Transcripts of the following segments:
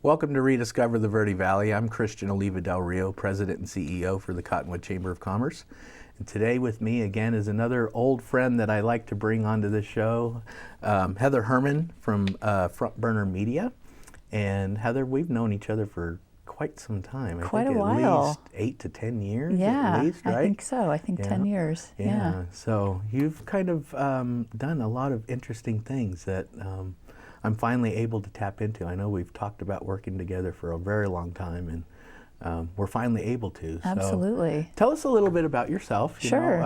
Welcome to Rediscover the Verde Valley. I'm Christian Oliva del Rio, President and CEO for the Cottonwood Chamber of Commerce. And today with me again is another old friend that I like to bring onto this show, Heather Hermen from Front Burner Media. And Heather, we've known each other for quite some time. Quite a while. At least 8 to 10 years at least, right? I think so. I think 10 years. Yeah. So you've kind of done a lot of interesting things that I'm finally able to tap into. I know we've talked about working together for a very long time, and we're finally able to. Absolutely. So tell us a little bit about yourself. Sure.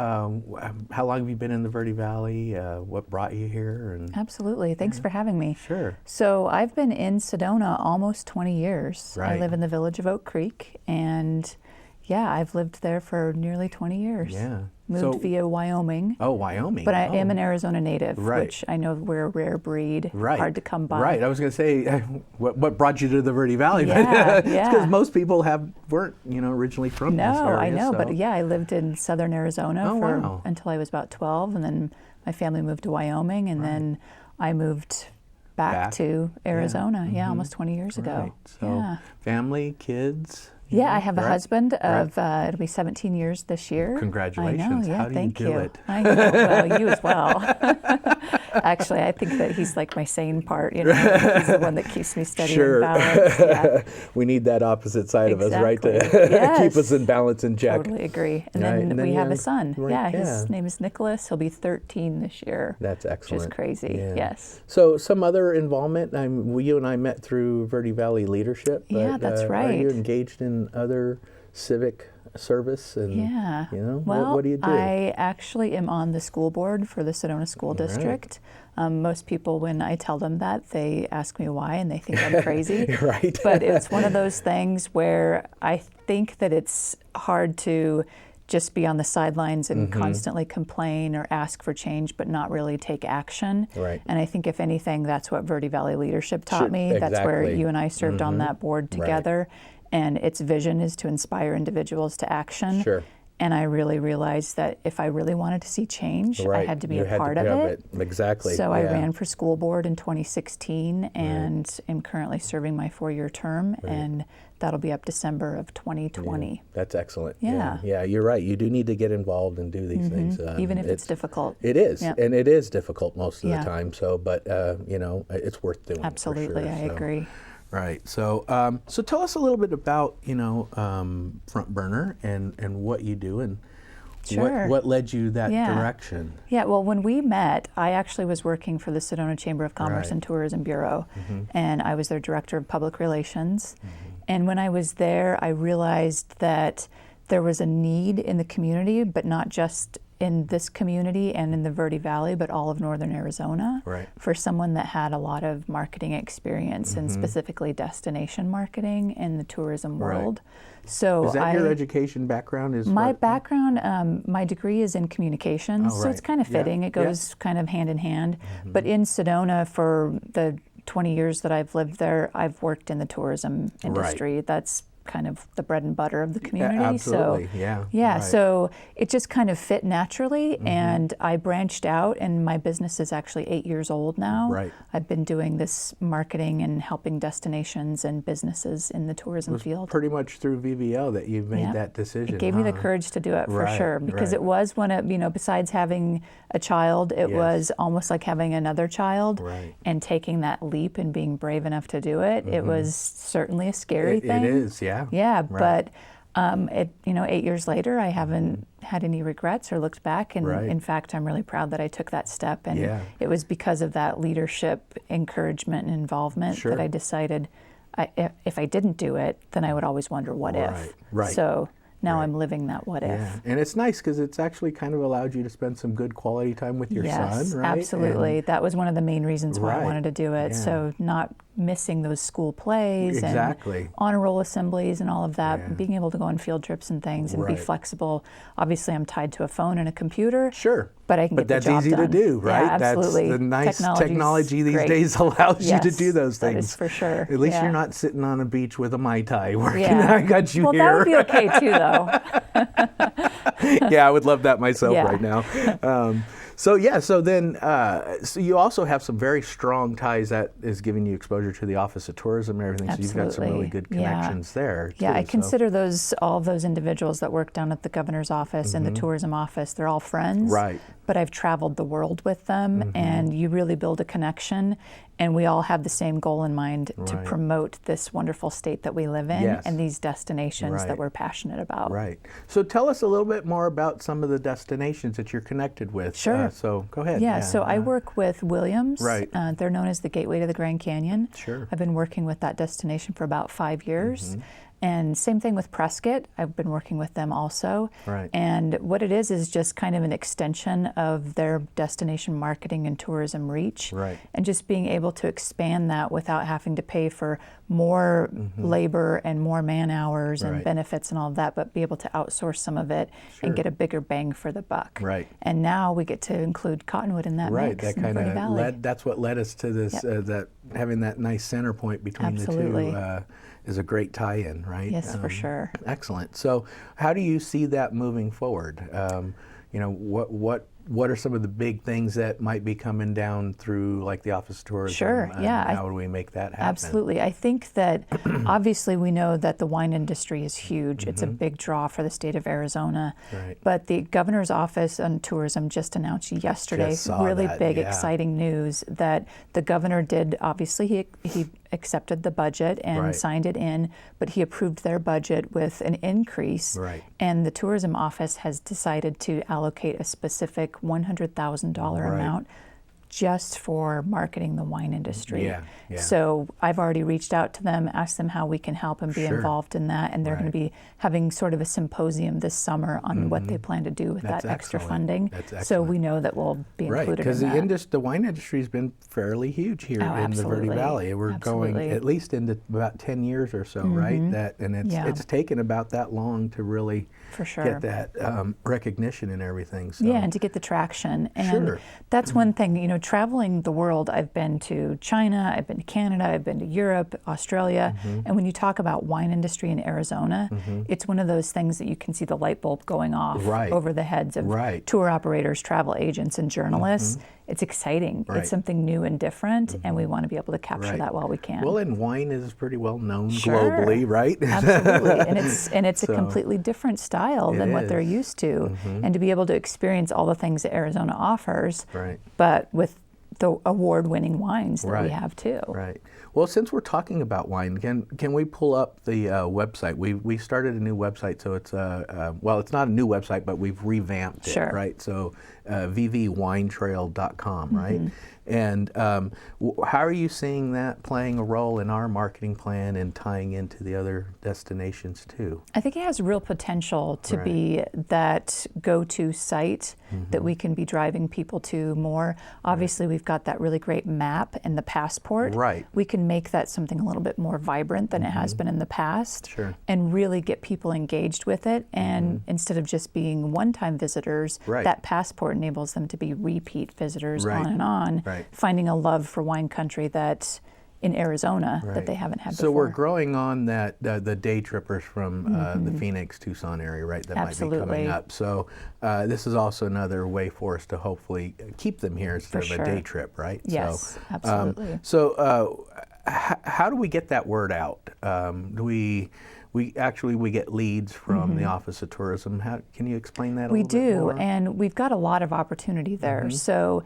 How long have you been in the Verde Valley? What brought you here? And Absolutely. Thanks for having me. Sure. So I've been in Sedona almost 20 years. Right. I live in the village of Oak Creek, and yeah, I've lived there for nearly 20 years. Yeah. Moved via Wyoming. Oh, Wyoming. But I am an Arizona native, Right. which I know we're a rare breed, Right. hard to come by. Right. I was going to say, what brought you to the Verde Valley? Yeah, Because most people weren't originally from this area. I know, so. but yeah, I lived in southern Arizona wow. until I was about 12, and then my family moved to Wyoming, and then I moved back to Arizona, almost 20 years ago. Right. So family, kids. Yeah, I have a husband of, it'll be 17 years this year. Congratulations. I know, yeah, How do thank you do it? I know, well, you as well. Actually, I think that he's like my sane part, he's the one that keeps me steady Sure. and balanced. Yeah. We need that opposite side of us, right, to Yes. keep us in balance and check. Totally agree. And Right, then we have a son. right, His name is Nicholas. He'll be 13 this year. That's excellent. Which is crazy, Yeah. yes. So some other involvement, you and I met through Verde Valley Leadership. But, Yeah, that's right. Are you engaged in other civic service? And, Yeah. what do you do? I actually am on the school board for the Sedona School District. Most people, when I tell them that, they ask me why, and they think I'm crazy. Right. But it's one of those things where I think that it's hard to just be on the sidelines and constantly complain or ask for change, but not really take action. Right. And I think if anything, that's what Verde Valley Leadership taught me. That's where exactly. you and I served on that board together. And its vision is to inspire individuals to action. Sure. And I really realized that if I really wanted to see change, I had to be a part of it. Exactly. So I ran for school board in 2016 and am currently serving my 4-year term, and that'll be up December of 2020. Yeah, that's excellent. Yeah. Yeah, you're right. You do need to get involved and do these things. Even if it's difficult. It is, Yep. and it is difficult most of the Yeah. time. So, but it's worth doing. Absolutely, for sure, I agree. Right. So, so tell us a little bit about Front Burner and what you do and Sure. what led you that Yeah. direction. Yeah, well, when we met, I actually was working for the Sedona Chamber of Commerce and Tourism Bureau, and I was their director of public relations. And when I was there, I realized that there was a need in the community, but not just in this community and in the Verde Valley, but all of northern Arizona, for someone that had a lot of marketing experience and specifically destination marketing in the tourism world. So is that your education background? My background, my degree is in communications, so it's kind of fitting. It goes kind of hand in hand. But in Sedona, for the 20 years that I've lived there, I've worked in the tourism industry. That's kind of the bread and butter of the community. Absolutely, So, so it just kind of fit naturally, and I branched out, and my business is actually 8 years old now. Right. I've been doing this marketing and helping destinations and businesses in the tourism field. Pretty much through VVO that you made that decision. It gave me the courage to do it for sure, because it was one of, besides having a child, it was almost like having another child, and taking that leap and being brave enough to do it. It was certainly a scary thing. It is, yeah. Yeah, but 8 years later, I haven't had any regrets or looked back, and in fact, I'm really proud that I took that step. And it was because of that leadership, encouragement, and involvement that I decided, if I didn't do it, then I would always wonder what if. So now I'm living that what if. And it's nice because it's actually kind of allowed you to spend some good quality time with your son, right? Absolutely. That was one of the main reasons why I wanted to do it. So not missing those school plays and honor roll assemblies and all of that, being able to go on field trips and things and be flexible. Obviously, I'm tied to a phone and a computer. Sure. But I can get the job done. But that's easy to do, right? Yeah, absolutely. That's the nice technology these days allows you to do those things. That is for sure. At least you're not sitting on a beach with a Mai Tai working. I got you here. Well, that would be okay too, though. Yeah, I would love that myself right now. So then so you also have some very strong ties that is giving you exposure to the Office of Tourism and everything. Absolutely. So you've got some really good connections there. Yeah, too, I consider all of those individuals that work down at the governor's office and the tourism office, they're all friends. Right. But I've traveled the world with them, and you really build a connection, and we all have the same goal in mind to promote this wonderful state that we live in and these destinations that we're passionate about. Right. So tell us a little bit more about some of the destinations that you're connected with. Sure. So go ahead. Yeah, so I work with Williams. Right. They're known as the Gateway to the Grand Canyon. Sure. I've been working with that destination for about 5 years. And same thing with Prescott. I've been working with them also. Right. And what it is just kind of an extension of their destination marketing and tourism reach. Right. And just being able to expand that without having to pay for more labor and more man hours and benefits and all of that, but be able to outsource some of it and get a bigger bang for the buck. Right. And now we get to include Cottonwood in that mix. That in kind Verde Valley. of that's what led us to this. That having that nice center point between Absolutely. the two is a great tie-in, right? Yes, for sure. Excellent. So, how do you see that moving forward? What are some of the big things that might be coming down through, like the Office of Tourism? Sure, yeah. How do we make that happen? Absolutely. I think that obviously we know that the wine industry is huge. It's a big draw for the state of Arizona. Right. But the Governor's Office on Tourism just announced yesterday really big, exciting news that the governor did, obviously he accepted the budget and signed it in, but he approved their budget with an increase. Right. And the tourism office has decided to allocate a specific $100,000 amount just for marketing the wine industry. Yeah. So I've already reached out to them, asked them how we can help and be involved in that, and they're going to be having sort of a symposium this summer on what they plan to do with that extra funding. That's excellent. So we know that we'll be included in that. Because the wine industry has been fairly huge here in the Verde Valley. We're going at least into about 10 years or so, right? It's taken about that long to really get that recognition and everything. So. Yeah, and to get the traction. And that's one thing, traveling the world, I've been to China, I've been to Canada, I've been to Europe, Australia, and when you talk about wine industry in Arizona, it's one of those things that you can see the light bulb going off over the heads of tour operators, travel agents, and journalists. It's exciting. It's something new and different, and we want to be able to capture that while we can. Well, and wine is pretty well known globally, right? Absolutely, and it's a completely different style than what they're used to, and to be able to experience all the things that Arizona offers, but with the award-winning wines that we have too. Right. Well, since we're talking about wine, can we pull up the website? We started a new website, so it's it's not a new website, but we've revamped it, right? So vvwinetrail.com, right? And how are you seeing that playing a role in our marketing plan and tying into the other destinations too? I think it has real potential to be that go-to site that we can be driving people to more. Obviously, we've got that really great map and the passport. We can make that something a little bit more vibrant than it has been in the past, and really get people engaged with it. And instead of just being one-time visitors, that passport enables them to be repeat visitors on and on. Finding a love for wine country that in Arizona that they haven't had before. So we're growing on that the day trippers from the Phoenix, Tucson area, right? That might be coming up. So this is also another way for us to hopefully keep them here instead of a day trip, right? Yes, absolutely. How do we get that word out? Do we get leads from the Office of Tourism. Can you explain that a little bit more? We do, and we've got a lot of opportunity there. So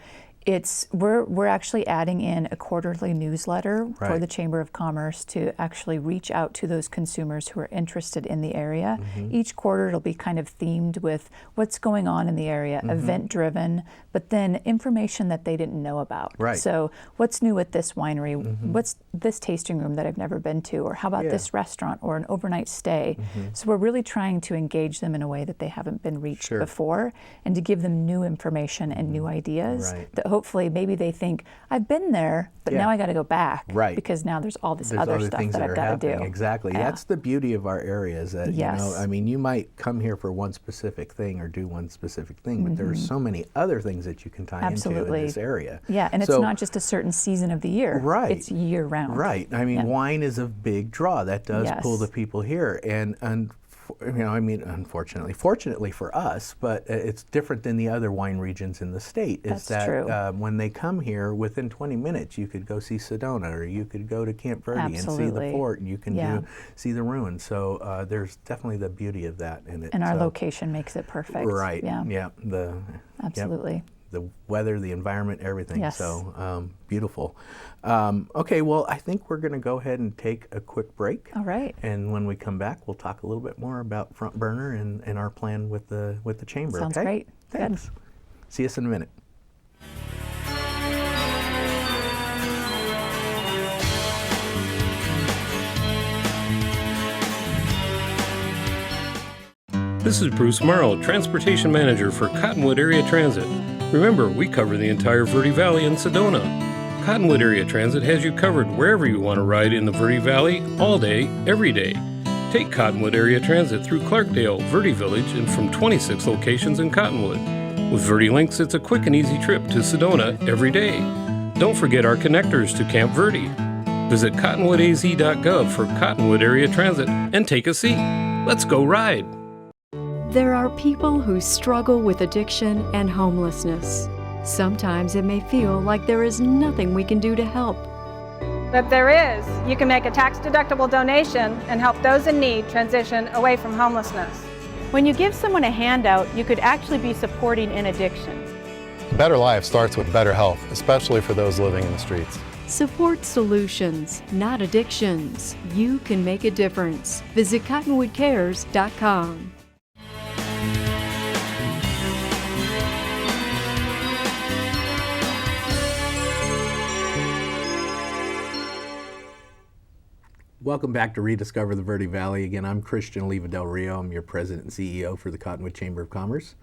we're actually adding in a quarterly newsletter for the Chamber of Commerce to actually reach out to those consumers who are interested in the area. Each quarter it'll be kind of themed with what's going on in the area, event driven, but then information that they didn't know about. So what's new at this winery? What's this tasting room that I've never been to? Or how about this restaurant or an overnight stay? So we're really trying to engage them in a way that they haven't been reached before, and to give them new information and new ideas that hopefully maybe they think, I've been there, but now I got to go back because now there's all this other stuff that I've got to do. Exactly. That's the beauty of our area is that, you might come here for one specific thing or do one specific thing, but there are so many other things that you can tie into in this area. Yeah, and it's not just a certain season of the year. It's year round. Wine is a big draw. That does pull the people here. And fortunately for us, but it's different than the other wine regions in the state. Is That's true. When they come here, within 20 minutes, you could go see Sedona, or you could go to Camp Verde and see the fort, and you can see the ruins. So there's definitely the beauty of that in it. And our location makes it perfect. Right. Yeah. Absolutely. Yep. The weather, the environment, everything. Yes. So beautiful. Okay, well, I think we're going to go ahead and take a quick break. All right. And when we come back, we'll talk a little bit more about Front Burner and our plan with the chamber. Sounds okay? great. Thanks. Good. See us in a minute. This is Bruce Morrow, Transportation Manager for Cottonwood Area Transit. Remember, we cover the entire Verde Valley and Sedona. Cottonwood Area Transit has you covered wherever you want to ride in the Verde Valley, all day, every day. Take Cottonwood Area Transit through Clarkdale, Verde Village, and from 26 locations in Cottonwood. With Verde Links, it's a quick and easy trip to Sedona every day. Don't forget our connectors to Camp Verde. Visit cottonwoodaz.gov for Cottonwood Area Transit and take a seat. Let's go ride! There are people who struggle with addiction and homelessness. Sometimes it may feel like there is nothing we can do to help. But there is. You can make a tax-deductible donation and help those in need transition away from homelessness. When you give someone a handout, you could actually be supporting an addiction. A better life starts with better health, especially for those living in the streets. Support solutions, not addictions. You can make a difference. Visit cottonwoodcares.com. Welcome back to Rediscover the Verde Valley. Again, I'm Christian Oliva del Rio. I'm your president and CEO for the Cottonwood Chamber of Commerce.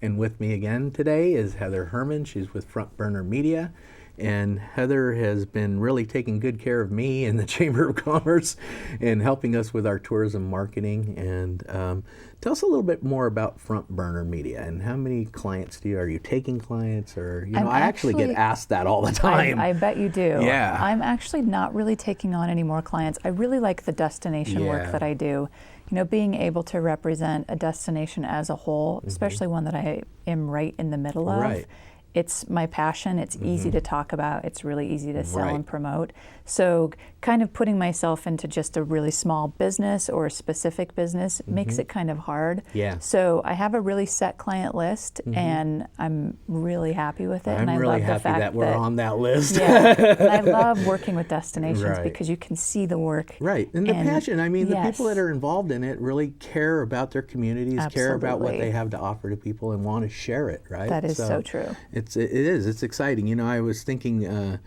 And with me again today is Heather Hermen. She's with Front Burner Media. And Heather has been really taking good care of me and the Chamber of Commerce and helping us with our tourism marketing. And tell us a little bit more about Front Burner Media and how many clients are you taking clients? Or, I actually get asked that all the time. I bet you do. Yeah. I'm actually not really taking on any more clients. I really like the destination work that I do. Being able to represent a destination as a whole, especially one that I am right in the middle of. Right. It's my passion. It's easy to talk about. It's really easy to sell and promote. So kind of putting myself into just a really small business or a specific business makes it kind of hard. Yeah. So I have a really set client list, and I'm really happy with it. I'm and really love happy the fact that we're on that list. And I love working with destinations because you can see the work. Right, and the passion. I mean, the yes. people that are involved in it really care about their communities, care about what they have to offer to people, and want to share it, right? That is so true. It is. It's exciting. I was thinking,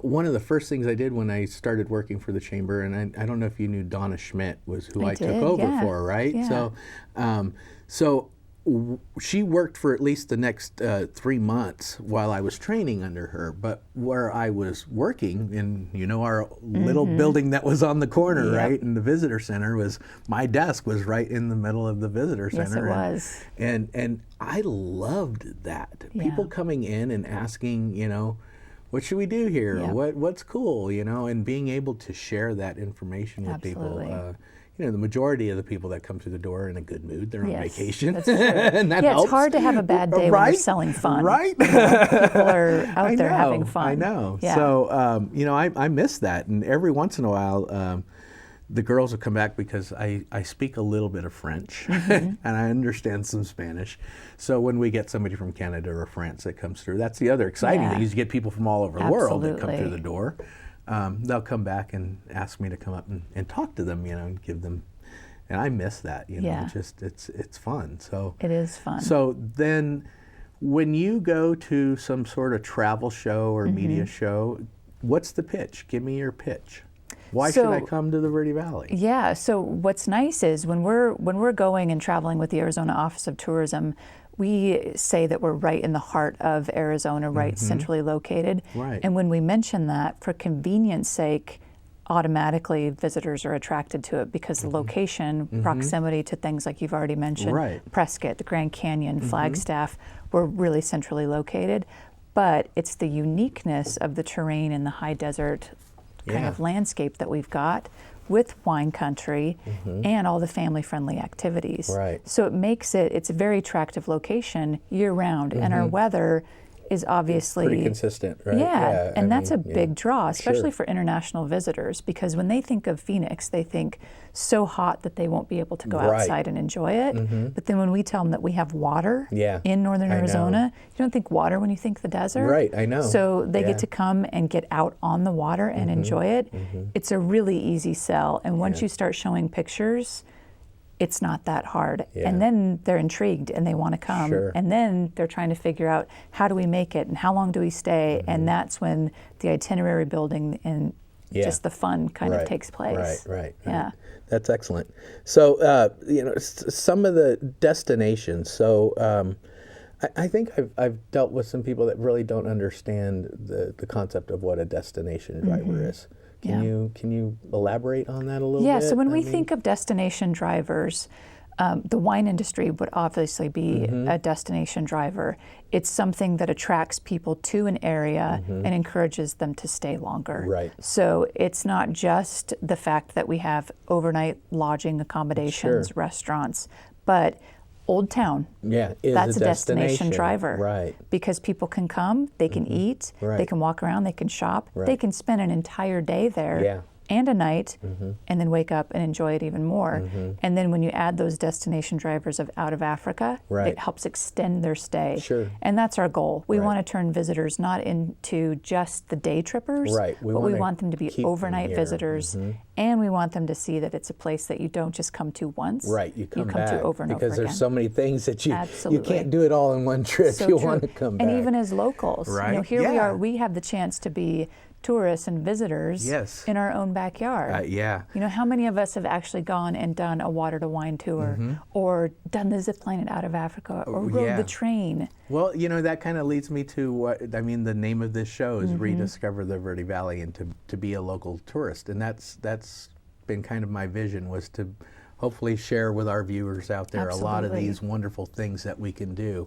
one of the first things I did when I started working for the Chamber, and I don't know if you knew Donna Schmidt was who I took over for, right? Yeah. So she worked for at least the next 3 months while I was training under her. But where I was working in, our little building that was on the corner, right, in the visitor center, my desk was right in the middle of the visitor center. Yes, it was. And I loved that. Yeah. People coming in and asking, what should we do here? Yeah. What's cool, and being able to share that information with Absolutely. people. The majority of the people that come through the door are in a good mood. They're on vacation. That's true. And that helps. It's hard to have a bad day when you're selling fun. Right. People are out there having fun. I know. Yeah. So, I miss that. And every once in a while, the girls will come back because I speak a little bit of French and I understand some Spanish. So when we get somebody from Canada or France that comes through, that's the other exciting thing, is you get people from all over the world that come through the door. They'll come back and ask me to come up and talk to them, and give them, and I miss that, it's fun. So it is fun. So then when you go to some sort of travel show or media show, what's the pitch? Give me your pitch. Why should I come to the Verde Valley? Yeah, so what's nice is when we're going and traveling with the Arizona Office of Tourism, we say that we're right in the heart of Arizona, right centrally located. Right. And when we mention that, for convenience sake, automatically visitors are attracted to it because the location, proximity to things like you've already mentioned, Prescott, the Grand Canyon, Flagstaff, we're really centrally located. But it's the uniqueness of the terrain and the high desert kind of landscape that we've got with wine country and all the family-friendly activities. Right. So it's a very attractive location year-round, and our weather is obviously pretty consistent, right? Yeah, and that's a big draw, especially Sure. for international visitors, because when they think of Phoenix, they think so hot that they won't be able to go Right. outside and enjoy it. But then when we tell them that we have water Yeah, in northern I know. Arizona, you don't think water when you think the desert. Right, I know. So they Yeah. get to come and get out on the water and enjoy it. It's a really easy sell, and once you start showing pictures, it's not that hard. Yeah. And then they're intrigued and they want to come. Sure. And then they're trying to figure out, how do we make it and how long do we stay? And that's when the itinerary building and Yeah. just the fun kind Right, of takes place. Right. Yeah. That's excellent. So, some of the destinations. So, I think I've dealt with some people that really don't understand the concept of what a destination driver is. Can you elaborate on that a little bit? Yeah, so when we think of destination drivers, the wine industry would obviously be a destination driver. It's something that attracts people to an area and encourages them to stay longer. Right. So it's not just the fact that we have overnight lodging accommodations, Sure. restaurants, but Old Town. Yeah, is That's a destination destination driver. Right. Because people can come, they can eat, they Right. can walk around, they can shop, they Right. can spend an entire day there Yeah. and a night, and then wake up and enjoy it even more. And then when you add those destination drivers out of Africa, Right. it helps extend their stay. Sure. And that's our goal. We Right. want to turn visitors not into just the day trippers, Right. We but we wanna want them to be keep them overnight here. visitors, and we want them to see that it's a place that you don't just come to once. Right, you come back to over and because over there's again. so many things that you Absolutely. can't do it all in one trip. So you true. want to come back. And even as locals, Right. here we Yeah. are. We have the chance to be tourists and visitors Yes. in our own backyard. Yeah. How many of us have actually gone and done a water to wine tour, or done the zip line out of Africa, or rode yeah. the train? Well, that kind of leads me to the name of this show is Rediscover the Verde Valley, and to be a local tourist. And that's been kind of my vision, was to hopefully share with our viewers out there a lot of Absolutely. these wonderful things that we can do.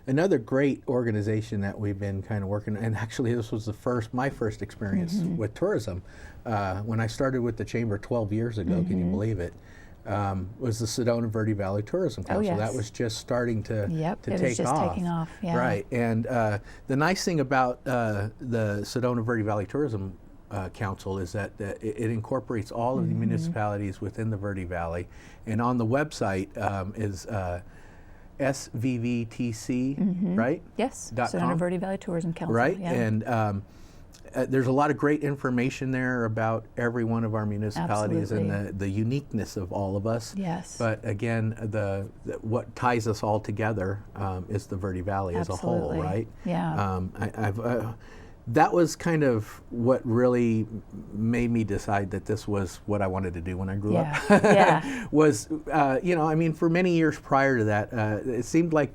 Another great organization that we've been kind of working, and actually this was my first experience with tourism, when I started with the Chamber 12 years ago, can you believe it, was the Sedona Verde Valley Tourism Council. yes. That was just starting to Yep, take it was just off. taking off, yeah. Right, and the nice thing about the Sedona Verde Valley Tourism Council is that it incorporates all of the municipalities within the Verde Valley, and on the website is SVVTC, right? Yes, .com? Sedona Verde Valley Tourism Council. Right, Yeah. and there's a lot of great information there about every one of our municipalities and Absolutely. the uniqueness of all of us. Yes. But again, what ties us all together is the Verde Valley as a whole, Absolutely. right? Yeah. That was kind of what really made me decide that this was what I wanted to do when I grew up. Yeah. Was, for many years prior to that, it seemed like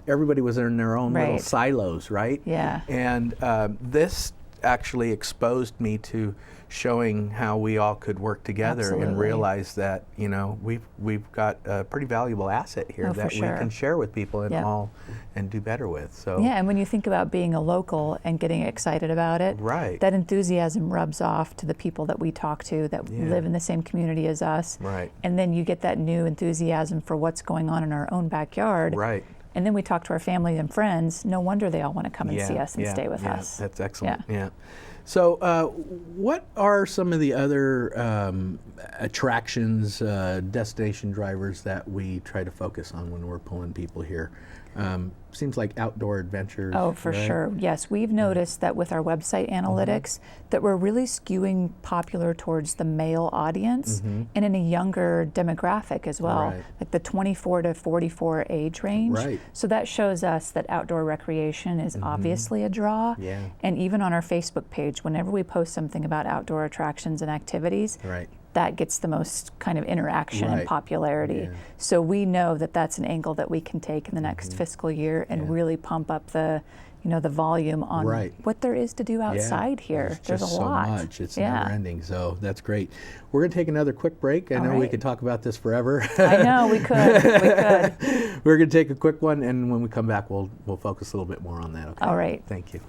everybody was in their own little Right. silos, right? Yeah. And this actually exposed me to showing how we all could work together and Absolutely. realize that we've got a pretty valuable asset here Oh, for that sure. we can share with people and Yep. and do better with. So Yeah, and when you think about being a local and getting excited about it, Right. that enthusiasm rubs off to the people that we talk to that Yeah. live in the same community as us. Right. And then you get that new enthusiasm for what's going on in our own backyard. Right. And then we talk to our family and friends. No wonder they all want to come and see us and stay with us. That's excellent. Yeah. So, what are some of the other attractions, destination drivers that we try to focus on when we're pulling people here? Seems like outdoor adventures. Oh, for right? sure. Yes, we've noticed that with our website analytics that we're really skewing popular towards the male audience and in a younger demographic as well, Right. like the 24 to 44 age range. Right. So that shows us that outdoor recreation is obviously a draw. Yeah. And even on our Facebook page, whenever we post something about outdoor attractions and activities, Right. that gets the most kind of interaction Right. and popularity. Yeah. So we know that that's an angle that we can take in the next fiscal year and Yeah. really pump up the volume on Right. what there is to do outside here. There's just a lot. so much. It's Yeah. never ending. So that's great. We're going to take another quick break. I All know we right. could talk about this forever. I know we could. We could. We're going to take a quick one, and when we come back, we'll focus a little bit more on that. Okay. All right. Thank you.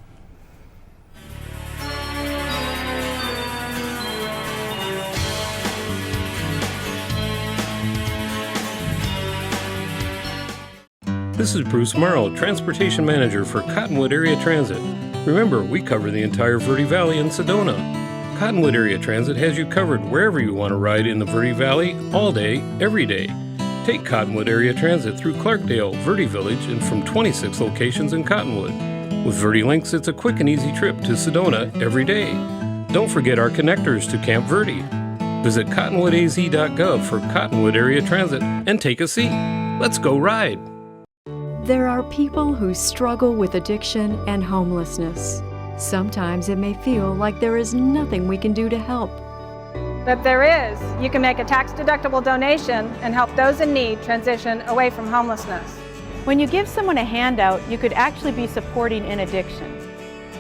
This is Bruce Morrow, Transportation Manager for Cottonwood Area Transit. Remember, we cover the entire Verde Valley and Sedona. Cottonwood Area Transit has you covered wherever you want to ride in the Verde Valley, all day, every day. Take Cottonwood Area Transit through Clarkdale, Verde Village, and from 26 locations in Cottonwood. With Verde Links, it's a quick and easy trip to Sedona every day. Don't forget our connectors to Camp Verde. Visit cottonwoodaz.gov for Cottonwood Area Transit and take a seat. Let's go ride. There are people who struggle with addiction and homelessness. Sometimes it may feel like there is nothing we can do to help. But there is. You can make a tax-deductible donation and help those in need transition away from homelessness. When you give someone a handout, you could actually be supporting an addiction.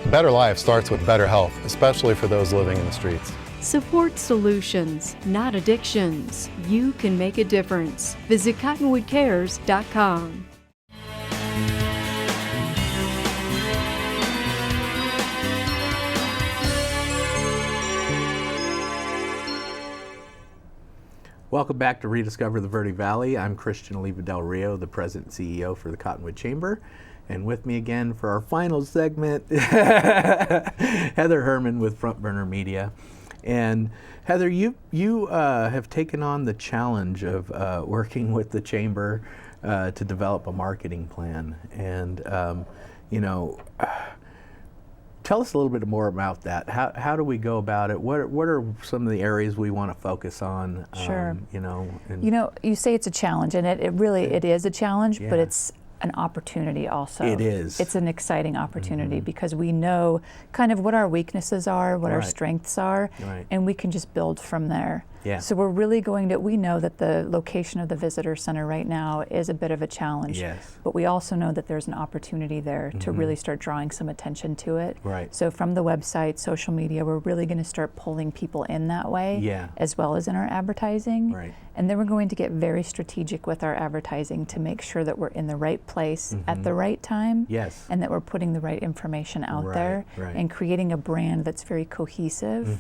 A better life starts with better health, especially for those living in the streets. Support solutions, not addictions. You can make a difference. Visit cottonwoodcares.com. Welcome back to Rediscover the Verde Valley. I'm Christian Oliva del Rio, the President and CEO for the Cottonwood Chamber. And with me again for our final segment, Heather Hermen with Front Burner Media. And Heather, you have taken on the challenge of working with the Chamber to develop a marketing plan. And, tell us a little bit more about that. How do we go about it? What are some of the areas we want to focus on? Sure. You say it's a challenge, and it really is a challenge, but it's an opportunity also. It is. It's an exciting opportunity because we know kind of what our weaknesses are, what our strengths are, and we can just build from there. Yeah. So we're really we know that the location of the visitor center right now is a bit of a challenge. Yes. But we also know that there's an opportunity there to really start drawing some attention to it. Right. So from the website, social media, we're really going to start pulling people in that way, as well as in our advertising. Right. And then we're going to get very strategic with our advertising to make sure that we're in the right place at the right time. Yes. And that we're putting the right information out there and creating a brand that's very cohesive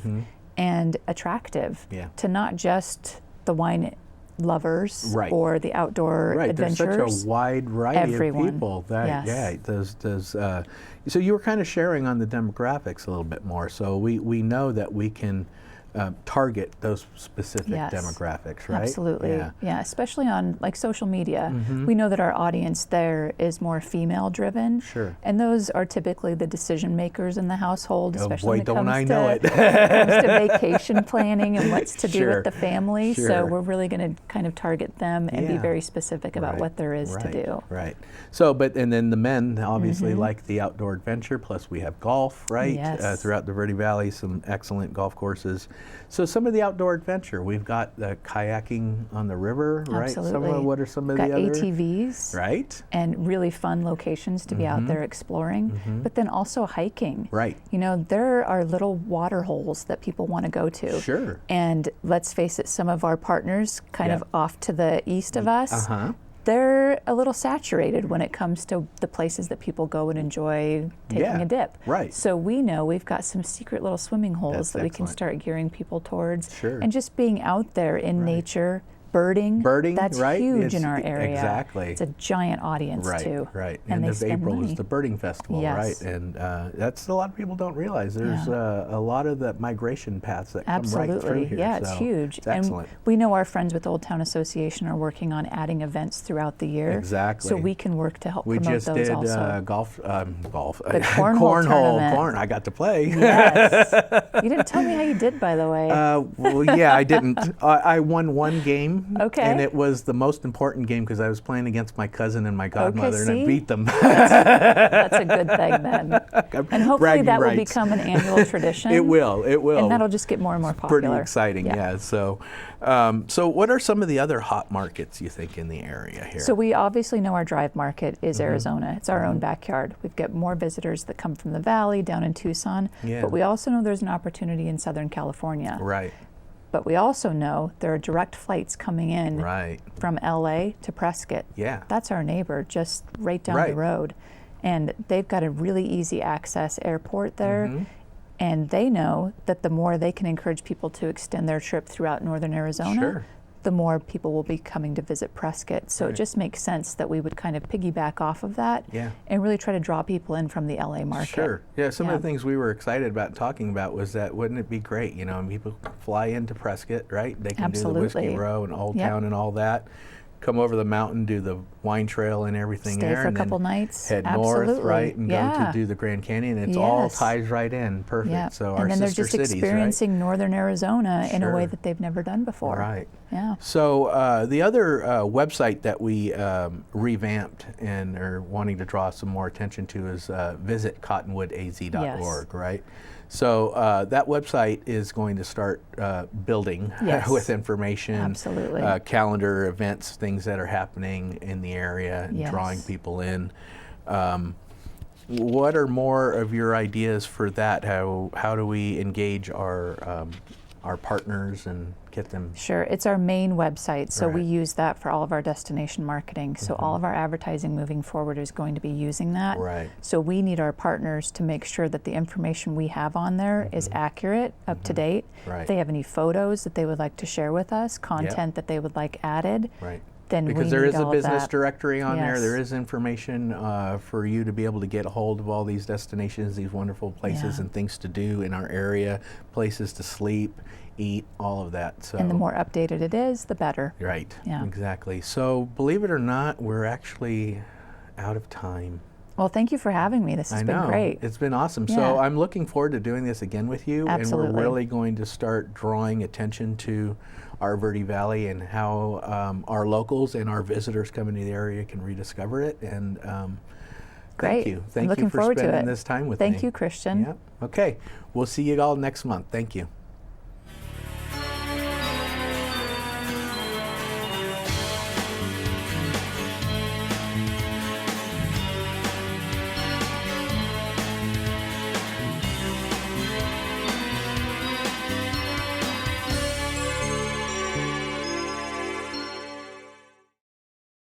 and attractive to not just the wine lovers or the outdoor adventurers. There's such a wide variety of people. So you were kind of sharing on the demographics a little bit more. So we know that we can target those specific demographics, right? Absolutely. Yeah, especially on like social media. We know that our audience there is more female driven. Sure. And those are typically the decision makers in the household, especially when it comes to vacation planning and what's to do with the family. Sure. So we're really going to kind of target them and be very specific about what there is to do. Right. So, and then the men obviously like the outdoor adventure, plus we have golf, right? Yes. Throughout the Verde Valley, some excellent golf courses. So some of the outdoor adventure, we've got the kayaking on the river, right? Absolutely. What are some of the other? ATVs. Right. And really fun locations to be out there exploring, but then also hiking. Right. You know, there are little water holes that people want to go to. Sure. And let's face it, some of our partners kind of off to the east of us, they're a little saturated when it comes to the places that people go and enjoy taking a dip. Right. So we know we've got some secret little swimming holes that we can start gearing people towards. Sure. And just being out there in nature, birding, that's huge in our area. Exactly. It's a giant audience too. Right. And End they of spend April money. is the birding festival, right? And that's a lot of people don't realize. There's a lot of the migration paths that come right through here. Yeah, it's huge. It's excellent. And we know our friends with Old Town Association are working on adding events throughout the year. Exactly. So we can work to help we promote just those did also. golf. The cornhole. I got to play. Yes. You didn't tell me how you did, by the way. I didn't. I won one game. Okay. And it was the most important game because I was playing against my cousin and my godmother, and I beat them. That's a good thing then. And hopefully that will become an annual tradition. It will. And that'll just get more and more popular. Pretty exciting, So, so what are some of the other hot markets you think in the area here? So we obviously know our drive market is Arizona. It's our own backyard. We've got more visitors that come from the valley down in Tucson, but we also know there's an opportunity in Southern California. Right. But we also know there are direct flights coming in from LA to Prescott. Yeah. That's our neighbor, just right down the road. And they've got a really easy access airport there. And they know that the more they can encourage people to extend their trip throughout northern Arizona, the more people will be coming to visit Prescott. So it just makes sense that we would kind of piggyback off of that and really try to draw people in from the LA market. Sure. Yeah, some of the things we were excited about talking about was that wouldn't it be great, you know, and people fly into Prescott, right? They can do the Whiskey Row and Old Town and all that. Come over the mountain, do the wine trail and everything Stay there, for and a couple nights. head north, right, and go to do the Grand Canyon. It's all ties right in, perfect. So our and then they're sister just cities, experiencing northern Arizona in a way that they've never done before. Right. Yeah. So the other website that we revamped and are wanting to draw some more attention to is visit cottonwoodaz.org, right? So that website is going to start building with information, calendar events, things that are happening in the area, and drawing people in. What are more of your ideas for that? How do we engage our partners and get them? Sure, it's our main website, so we use that for all of our destination marketing. So all of our advertising moving forward is going to be using that. Right. So we need our partners to make sure that the information we have on there is accurate, up to date. Right. If they have any photos that they would like to share with us, content that they would like added, then because we there need is a all business that. directory on there. There is information for you to be able to get a hold of all these destinations, these wonderful places and things to do in our area, places to sleep, eat, all of that. So, and the more updated it is, the better. Right. Yeah. Exactly. So believe it or not, we're actually out of time. Well, thank you for having me. This has been great. It's been awesome. Yeah. So I'm looking forward to doing this again with you. Absolutely. And we're really going to start drawing attention to our Verde Valley and how our locals and our visitors coming to the area can rediscover it. And great. Thank you. Thank I'm looking you for forward spending to it. this time with me. Thank you, Christian. Yeah. Okay. We'll see you all next month. Thank you.